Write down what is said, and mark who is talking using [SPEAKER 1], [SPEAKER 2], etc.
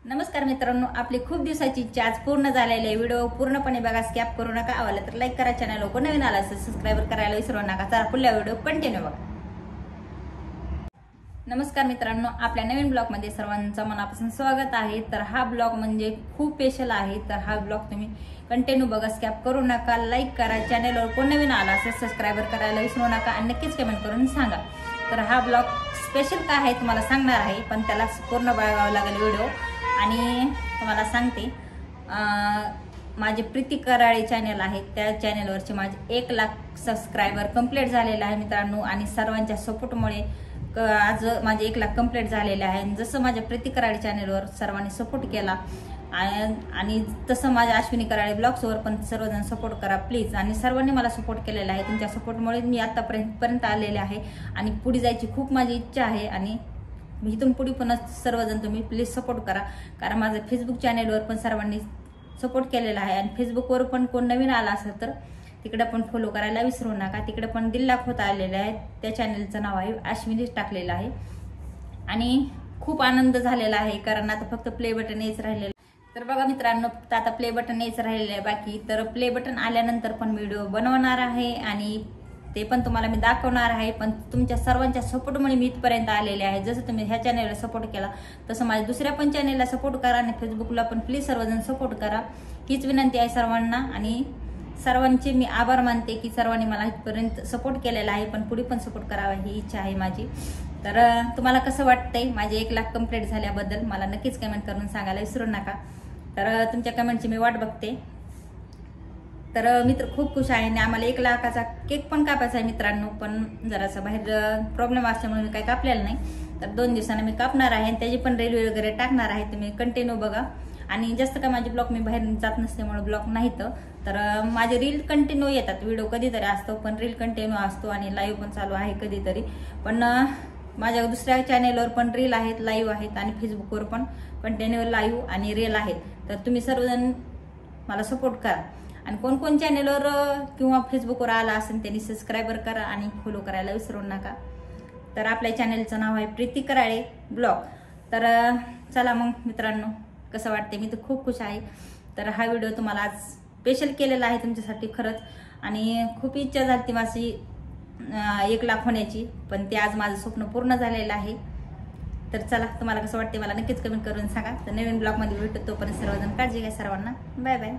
[SPEAKER 1] नमस्कार मित्रांनो, आपली खूप दिवसाची इच्छा आज पूर्ण झालेली आहे। व्हिडिओ पूर्णपणे बघा, स्किप करू नका। आवडला तर लाईक करा, चॅनल को नवीन आला असेल सबस्क्राइब करायला विसरू नका। चला पुढल्या व्हिडिओ कंटिन्यू बघा। नमस्कार मित्रांनो, आपल्या नवीन ब्लॉग मध्ये सर्वांचं मनापासून स्वागत आहे। तर हा ब्लॉग म्हणजे खूप स्पेशल आहे। तर हा ब्लॉग तुम्ही कंटिन्यू बघा, स्किप करू नका, लाईक करा, चॅनलवर कोण नवीन आला असेल सबस्क्राइब करायला विसरू नका आणि नक्कीच कमेंट करून सांगा। तर हा ब्लॉग स्पेशल काय आहे तुम्हाला सांगणार आहे, पण त्याला पूर्ण बघावं लागेल व्हिडिओ। आणि तुम्हाला सांगते, माझे प्रीती कराळे चॅनल आहे, त्या चॅनलवरचे माझे 1 लाख सबस्क्रायबर कंप्लीट झालेले आहे मित्रांनो। आणि सर्वांच्या सपोर्टमुळे आज माझे 1 लाख कंप्लीट झालेले आहे। जसं माझ्या प्रीती कराळे चॅनलवर सर्वांनी सपोर्ट केला आणि तसं माझ्या अश्विनी कराळे ब्लॉग्सवर पण सर्वजण सपोर्ट करा प्लीज। आणि सर्वांनी मला सपोर्ट केलेला आहे, तुमच्या सपोर्टमुळे मी आतापर्यंत आलेले आहे आणि पुढे जायची खूप माझी इच्छा आहे। आणि इथून पुढे पण सर्वजण तुम्ही प्लीज सपोर्ट करा, कारण माझं फेसबुक चॅनलवर पण सर्वांनी सपोर्ट केलेला आहे। आणि फेसबुकवर पण कोण नवीन आला असेल तर तिकडे पण फॉलो करायला विसरू नका। तिकडे पण 1.5 लाख होत आलेले आहेत, त्या चॅनलचं नाव आहे अश्विनीच टाकलेलं आहे। आणि खूप आनंद झालेला आहे, कारण आता फक्त प्ले बटन यायच राहिलेलं। तर बघा मित्रांनो, फक्त आता प्ले बटन यायच राहिलेलं आहे बाकी। तर प्ले बटन आल्यानंतर पण व्हिडिओ बनवणार आहे आणि ते पण तुम्हाला मी दाखवणार आहे। पण तुमच्या सर्वांच्या सपोर्टमुळे मी इथपर्यंत आलेले आहे। जसं तुम्ही ह्या चॅनलला सपोर्ट केला तसं माझ्या दुसऱ्या पण चॅनलला सपोर्ट करा आणि फेसबुकला पण प्लीज सर्वजण सपोर्ट करा, हीच विनंती आहे सर्वांना। आणि सर्वांचे मी आभार मानते की सर्वांनी मला इथपर्यंत सपोर्ट केलेला आहे, पण पुढे पण सपोर्ट करावा ही इच्छा आहे माझी। तर तुम्हाला कसं वाटतंय माझे 1 लाख कंप्लीट झाल्याबद्दल मला नक्कीच कमेंट करून सांगायला विसरू नका। तर तुमच्या कमेंटची मी वाट बघते। तर मित्र खूप खुश आहे आणि आम्हाला 1 लाखाचा केक पण कापायचा आहे मित्रांनो, पण जरासा बाहेर प्रॉब्लेम असल्यामुळे मी काही कापलेला नाही। तर 2 दिवसांनी मी कापणार आहे आणि त्याची पण रील वगैरे टाकणार आहे, तुम्ही कंटिन्यू बघा। आणि जास्त काय माझे ब्लॉग मी बाहेर जात नसल्यामुळे ब्लॉग नाही, तर माझे रील कंटिन्यू येतात। व्हिडिओ कधीतरी असतो पण रील कंटिन्यू असतो आणि लाईव्ह पण चालू आहे कधीतरी। पण माझ्या दुसऱ्या चॅनेलवर पण रील आहेत, लाईव्ह आहेत आणि फेसबुकवर पण कंटिन्यू लाईव्ह आणि रील आहेत। तर तुम्ही सर्वजण मला सपोर्ट करा आणि कोण चॅनलवर किंवा फेसबुकवर आला असेल त्यांनी सबस्क्राइबर करा आणि फॉलो करायला विसरू नका। तर आपल्या चॅनलचं नाव आहे प्रीती कराळे ब्लॉग। तर चला मग मित्रांनो, कसं वाटते, मी तर खूप खुश आहे। तर हा व्हिडिओ तुम्हाला आज स्पेशल केलेला आहे तुमच्यासाठी खरंच। आणि खूप इच्छा झाली ती माझी 1 लाख होण्याची, पण ते आज माझं स्वप्न पूर्ण झालेलं आहे। तर चला, तुम्हाला कसं वाटते मला नक्कीच कमेंट करून सांगा। तर नवीन ब्लॉगमध्ये भेटतो, तोपर्यंत सर्वजण काळजी घ्या, सर्वांना बाय बाय।